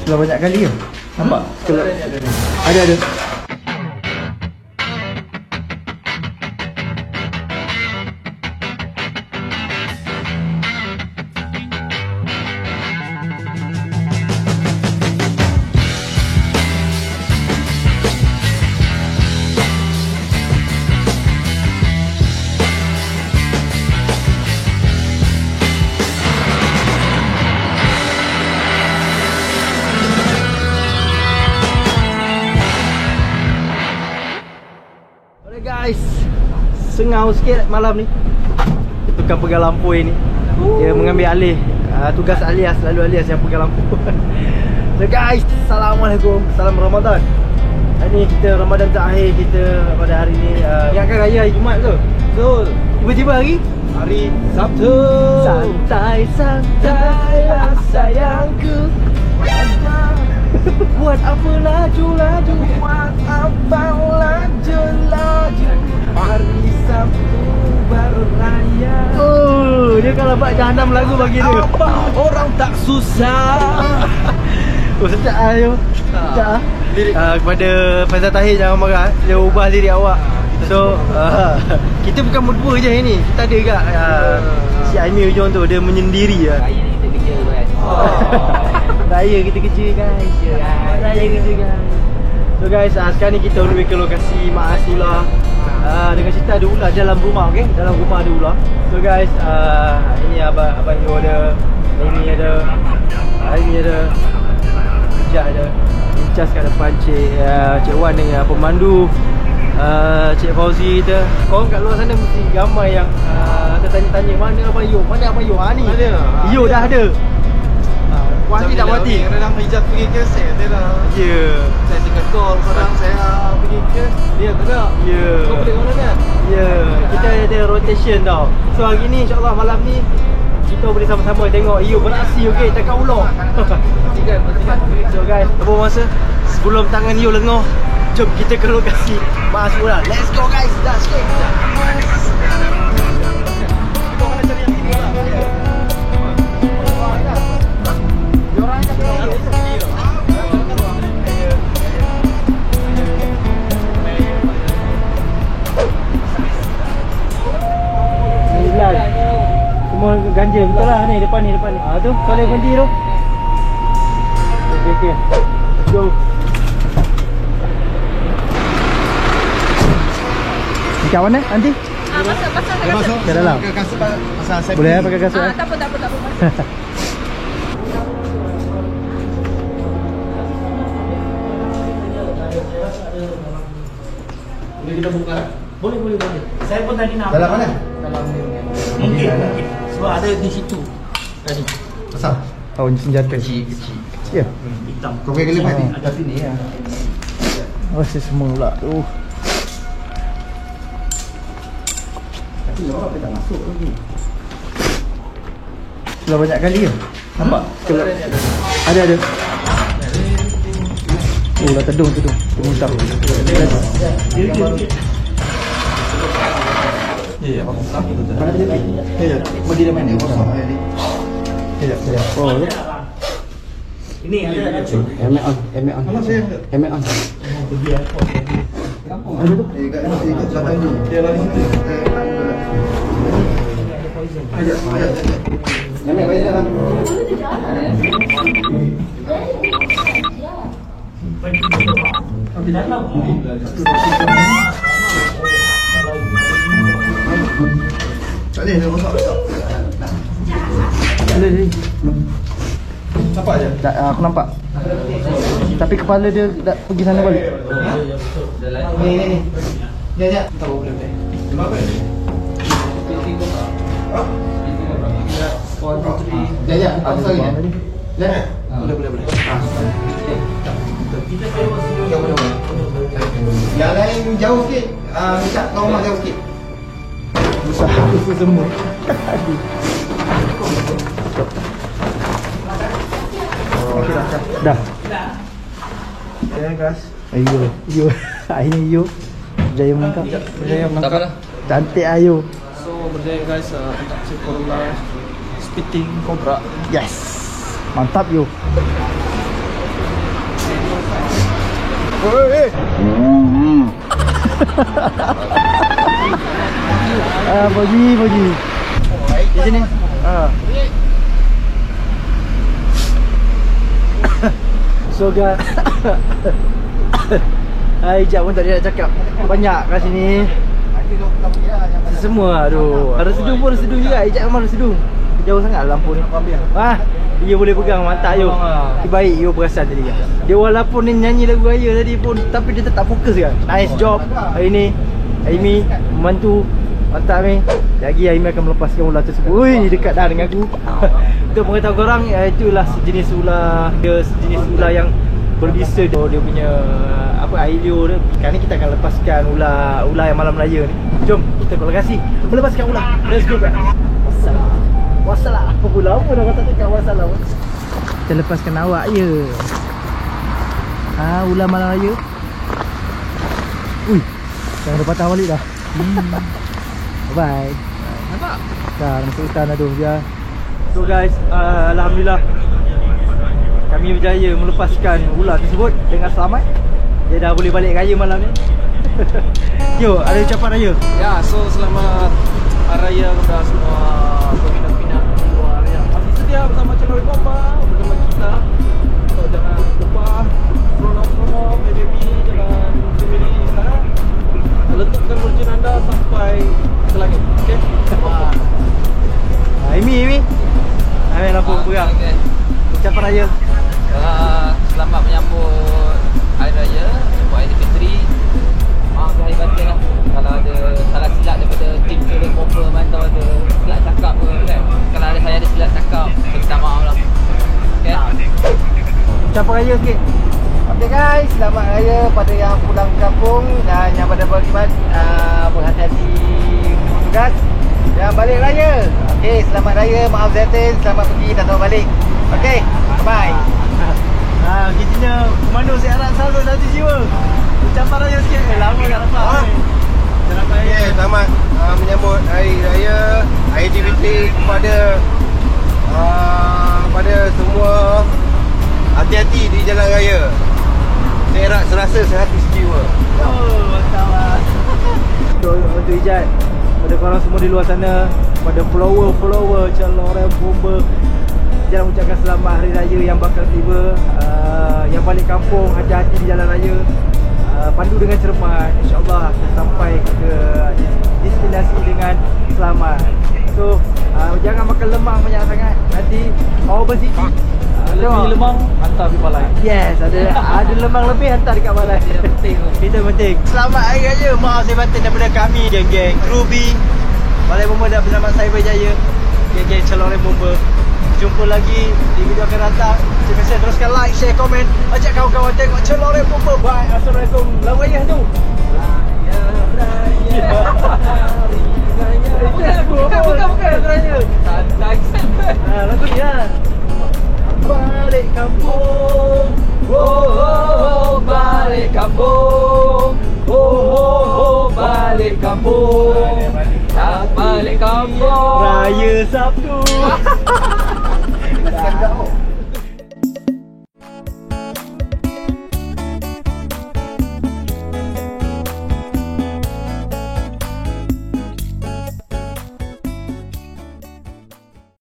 Sudah banyak kali ke? Nampak? Ada. Guys, sengau sikit malam ni. Tukang pegang lampu ni dia mengambil alih tugas Alias, selalu Alias yang pegang lampu. So guys, Assalamualaikum, salam Ramadan. Hari ni kita Ramadan terakhir kita pada hari ni. Ingatkan raya hari Jumaat ke? Betul. Tiba-tiba hari Sabtu. Santai lah sayangku. Buat apa laju. Buat apa laju. Hari Sabtu berraya. Oh, dia kalau buat jahanam lagu bagi dia. Apa orang tak susah. Oh, sedap ayo. Sedap. Kepada Faizal Tahir jangan marah. Dia ubah lirik awak. So, kita bukan berdua je hari ni. Kita ada juga si Aimee Ujong tu, dia menyendiri lah. Raya ni kita kerja kan. Raya kita kerja guys. Raya kerja guys. So guys, sekarang ni kita on the way ke lokasi Mak Asula. Dengan cerita ada ular dalam rumah, okey? Dalam rumah ada ular. So guys, ini abang Yu ada, ini ada, ini ada, Ijaz ada. Ijaz kat depan Cik Wan dengan pemandu, Cik Fauzi kita. Korang kat luar sana mesti ramai yang tertanya-tanya mana abang Yu, ni Yu dah ada. Puas hati tak puas hati? Kadang Ijaz pergi ke saya ada dah. Ya. Saya tinggal call, kadang saya pergi ke dia tak ada. Ya. Kau boleh mana kan? Ya, kita ada rotation tau. So hari ni insyaAllah malam ni kita boleh sama-sama tengok Yu beraksi, okey, takkan ular. Pastikan. So guys, apa masa sebelum tangan Yu lenguh, jom kita ke lokasi Mak Asula. Let's go guys. Dah sikit. Semua ganja betul lah ni depan ni. Tu soleh berhenti tu. Okey. Let's go. Dekat mana nanti? Masuk. Ke dalam. Pakai kasut pasal saya. Boleh pakai kasut. Tak apa. Boleh kita buka? Boleh. Saya pun tadi nak. Dalam mana? Mungkin. Sebab ada di situ tadi. Pasal? Oh, senjata Kecil. Ya. Hitam. Kau pakai gelap ni? Ada sini ya. Oh, semua pula tu. Tapi orang tak masuk lagi. Sudah banyak kali ke? Nampak? Ada. Oh, dah tedung. Hitam. Ya, abang tak itu dah. Ya, bagi dia main dia kosong hari ni. Ya. Oh, tu. Ini ada. MA on. Mana saya? MA on. Pergi airport. Ada tu? Ikut belakang ni. Dia lari situ. Ada. MA baik dah. Dia rosak. Ada ni. Nampak je? Tak, aku nampak. Tapi kepala dia dah pergi sana balik. Ni. Ya. Tak boleh. Kenapa? Ya. Apa lagi? Ya. Boleh. Yang lain jauh sikit. Minta rumah jauh sikit. Usaha tu semua. Dah. Ya guys. Ayu. Akhirnya Ayu berjaya menangkap. Tak apalah. Cantik Ayu. So berjaya guys untuk sekolah spitting cobra. Yes. Mantap Yu. Oi. Boji. Di sini. So guys, Ijat pun tak ada nak cakap banyak kat sini. Semua aduh. Resedung pun resedung juga. Ijat memang resedung. Jauh sangat lampu ni. Dia boleh pegang mantap yo. Baik yo perasan tadi kan. Dia walaupun ni nyanyi lagu raya tadi pun tapi dia tetap fokus kan. Nice job hari ni. Amy membantu. Mantap ni. Lagi Amy akan melepaskan ular tersebut. Ui, dekat dah dengan aku. Untuk mengetahui korang, itulah sejenis ular. Dia sejenis ular yang berbisa. Dia punya apa ailio dia. Kali ni kita akan lepaskan ular yang malam raya ni. Jom kita berlokasi melepaskan ular. Let's go guys. Wassalam. Apa pula dah kata cakap wassalam. Kita lepaskan awak je. Ular malam raya. Ui, dah patah balik dah. Bye. Nampak? Dah masuk hutan dah tu dia. So guys, alhamdulillah kami berjaya melepaskan ular tersebut dengan selamat. Dia dah boleh balik raya malam ni. Yo, ada ucapan raya? Ya, so selamat Hari Raya kepada semua peminat-peminat di luar yang masih setia bersama channel Bomba, bersama kita. So jangan lupa promo PBB, jangan sendiri sana. Letakkan merchant anda sampai ke langit. Okey? Amy lampu berang. Okay. Ucapan raya. Selamat menyambut Hari Raya, menyambut Aidilfitri. Maaf lahir batin lah kalau ada salah silap daripada tim Channel Bomba, atau ada silap cakap ke kan. Kalau saya ada silap cakap, minta maaf lah. Okay? Ucapan raya sikit. Okay guys, selamat raya pada yang pulang kampung dan yang pada berkhidmat, berhati-hati bertugas. Yang balik raya, okay, selamat raya, maaf Zatin, selamat pergi dan selamat balik. Okay, bye. Kitanya komando siaran selalu nanti jiwa. Ucapan raya sikit. Lama tak dapat. Selamat raya. Okay, selamat menyambut Hari Raya Aidilfitri kepada semua. Hati-hati di jalan raya. Serak serasa sehati sejiwa. Mantap lah. Untuk Ijat, pada korang semua di luar sana, pada follower channel orang Bomba, jangan ucapkan selamat Hari Raya yang bakal tiba. Yang balik kampung, hati-hati di jalan raya. Pandu dengan cermat, InsyaAllah akan sampai ke destinasi dengan selamat. So jangan makan lemang banyak sangat, nanti obesity. Lebih lemang, hantar pergi balai. Yes, ada lemang lebih hantar dekat balai. Kita penting. Selamat Hari Raya. Maaf saya batin daripada kami geng-geng Ruby Balai Bomba dah bersama saya berjaya. Geng-geng calon orang Bomba. Jumpa lagi di video akan datang. Terima kasih, teruskan like, share, komen. Ajak kawan-kawan tengok calon orang Bomba. Bye. Assalamualaikum. Lagu ayah tu. Bukan lagu raya. Lagu ni lah. Balik kampung, balik kampung, balik kampung, balik kampung. Raya Sabtu.